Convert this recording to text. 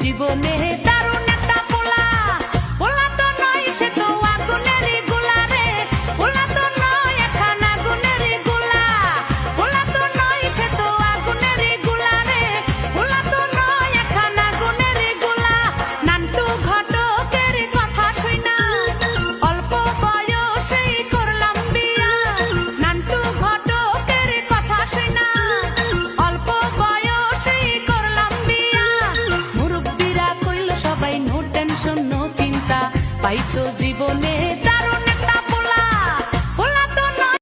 জীবনে দারুণ একটা পোলা, পোলা তো নয় সে তো আগুনেরই গোলা রে, পোলা তো নয় এখন আগুনেরই গোলা, পোলা তো নয় সে তো আগুনেরই গোলা রে, পোলা তো নয় এখন আগুনেরই গোলা। নান্টু ঘটকের কথা শুইনা অল্প বয়সেই করলাম বিয়া, নান্টু ঘটকের কথা শুইনা অল্প বয়সেই করলাম বিয়া। মুরব্বিরা কইল সবাই নো টেনশন নো চিন্তা, পাইছো জীবনে